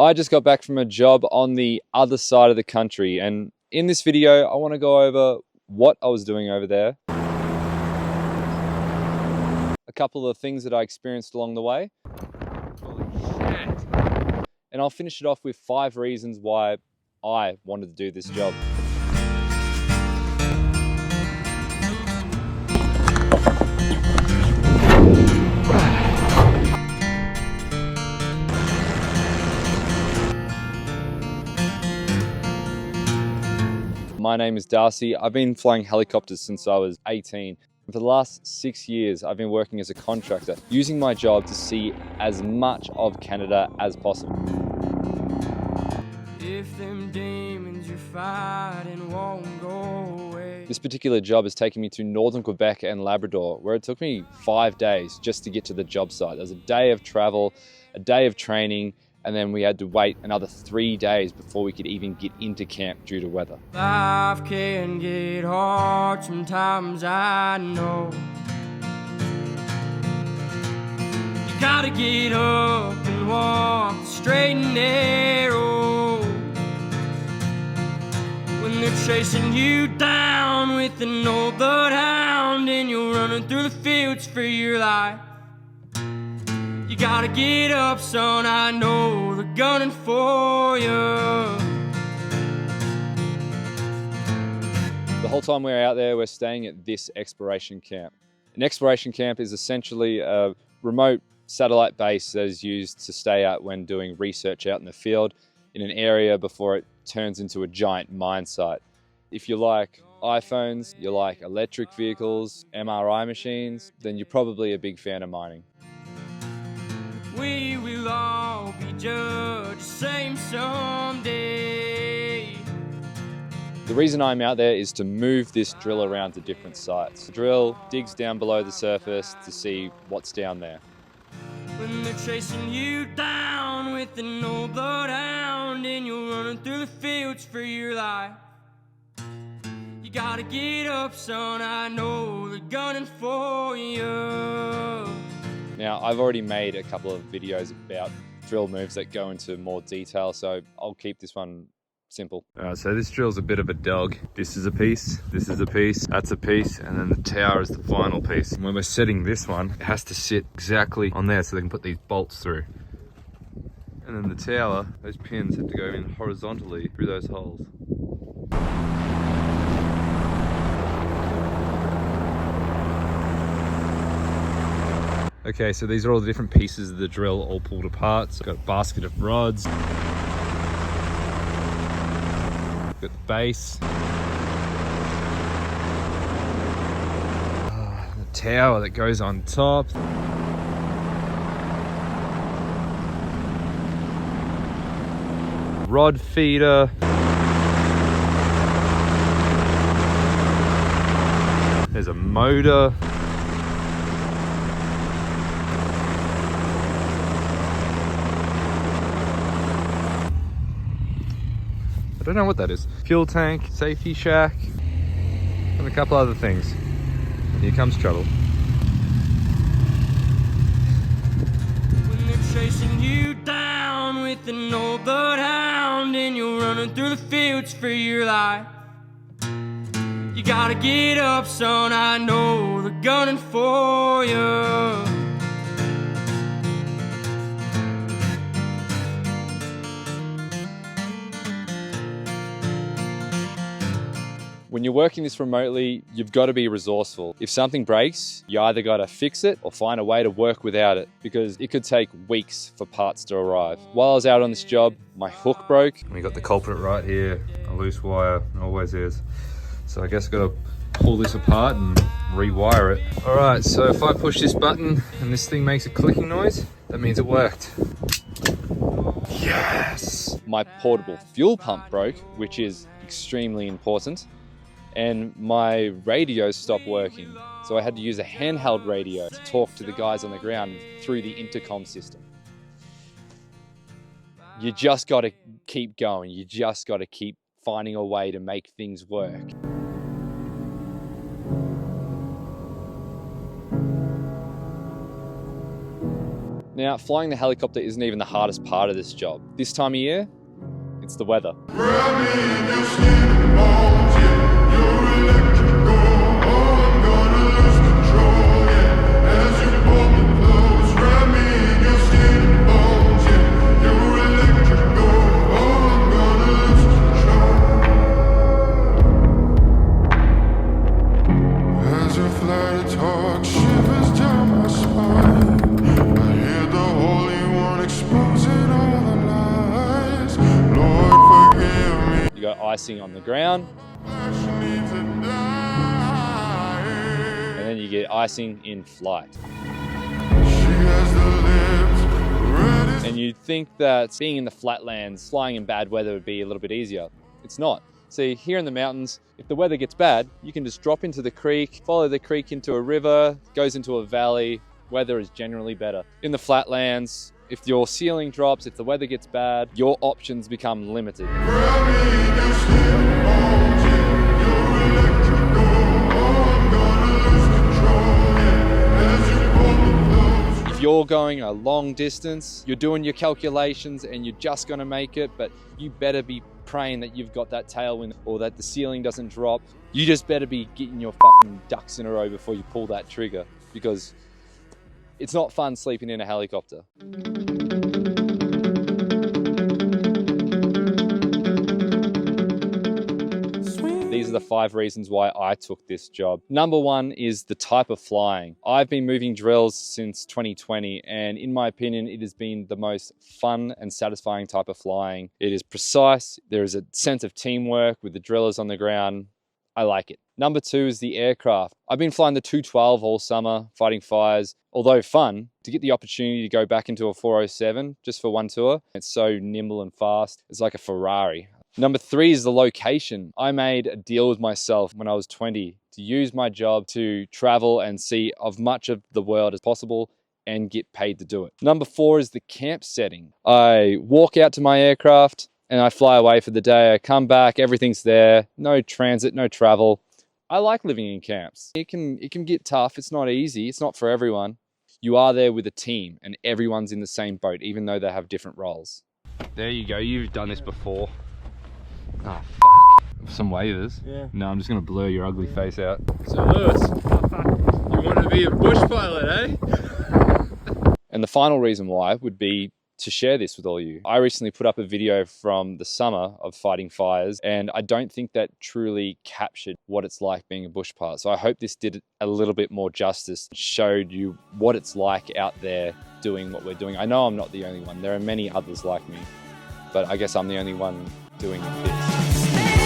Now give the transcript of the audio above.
I just got back from a job on the other side of the country, and in this video I want to go over what I was doing over there, a couple of things that I experienced along the way. Holy shit. And I'll finish it off with 5 reasons why I wanted to do this job. My name is Darcy. I've been flying helicopters since I was 18. For the last 6 years, I've been working as a contractor, using my job to see as much of Canada as possible. If them demons you're fighting won't go away. This particular job has taken me to northern Quebec and Labrador, where it took me 5 days just to get to the job site. There was a day of travel, a day of training, and then we had to wait another 3 days before we could even get into camp due to weather. Life can get hard sometimes, I know. You gotta get up and walk the straight and narrow. When they're chasing you down with an old bloodhound and you're running through the fields for your life. You gotta get up, son, I know they're gunning for you. The whole time we're out there, we're staying at this exploration camp. An exploration camp is essentially a remote satellite base that is used to stay out when doing research out in the field in an area before it turns into a giant mine site. If you like iPhones, you like electric vehicles, MRI machines, then you're probably a big fan of mining. We will all be judged the same someday. The reason I'm out there is to move this drill around to different sites. The drill digs down below the surface to see what's down there. When they're chasing you down with an old bloodhound and you're running through the fields for your life. You gotta get up, son, I know they're gunning for you. Now, I've already made a couple of videos about drill moves that go into more detail, so I'll keep this one simple. So this drill's a bit of a dog. This is a piece, that's a piece, and then the tower is the final piece. And when we're setting this one, it has to sit exactly on there so they can put these bolts through. And then the tower, those pins have to go in horizontally through those holes. Okay, so these are all the different pieces of the drill all pulled apart. So I've got a basket of rods. Got the base. The tower that goes on top. Rod feeder. There's a motor. I don't know what that is. Fuel tank, safety shack, and a couple other things. And here comes trouble. When they're chasing you down with an old bloodhound and you're running through the fields for your life. You gotta get up, son, I know they're gunning for you. When you're working this remotely, you've got to be resourceful. If something breaks, you either got to fix it or find a way to work without it, because it could take weeks for parts to arrive. While I was out on this job, my hook broke. We got the culprit right here, a loose wire, always is. So I guess I've got to pull this apart and rewire it. All right, so if I push this button and this thing makes a clicking noise, that means it worked. Yes! My portable fuel pump broke, which is extremely important. And my radio stopped working. So I had to use a handheld radio to talk to the guys on the ground through the intercom system. You just got to keep going. You just got to keep finding a way to make things work. Now, flying the helicopter isn't even the hardest part of this job. This time of year, it's the weather. You got icing on the ground, and then you get icing in flight. And you'd think that being in the flatlands, flying in bad weather would be a little bit easier. It's not. See, here in the mountains, if the weather gets bad, you can just drop into the creek, follow the creek into a river, goes into a valley. Weather is generally better. In the flatlands, if your ceiling drops, if the weather gets bad, your options become limited. If you're going a long distance, you're doing your calculations and you're just gonna make it, but you better be praying that you've got that tailwind or that the ceiling doesn't drop. You just better be getting your fucking ducks in a row before you pull that trigger, because it's not fun sleeping in a helicopter. These are the 5 reasons why I took this job. Number 1 is the type of flying. I've been moving drills since 2020, and in my opinion, it has been the most fun and satisfying type of flying. It is precise. There is a sense of teamwork with the drillers on the ground. I like it. Number 2 is the aircraft. I've been flying the 212 all summer, fighting fires. Although fun, to get the opportunity to go back into a 407 just for one tour, it's so nimble and fast. It's like a Ferrari. Number 3 is the location. I made a deal with myself when I was 20 to use my job to travel and see as much of the world as possible and get paid to do it. Number 4 is the camp setting. I walk out to my aircraft and I fly away for the day. I come back, everything's there, no transit, no travel. I like living in camps. It can get tough. It's not easy. It's not for everyone. You are there with a team and everyone's in the same boat, even though they have different roles. There you go. You've done this before. Ah, fuck. Some waivers. Yeah. No, I'm just gonna blur your ugly face out. So Lewis, you wanted to be a bush pilot, eh? And the final reason why would be to share this with all of you. I recently put up a video from the summer of fighting fires, and I don't think that truly captured what it's like being a bush pilot. So I hope this did a little bit more justice, showed you what it's like out there doing what we're doing. I know I'm not the only one. There are many others like me, but I guess I'm the only one doing this.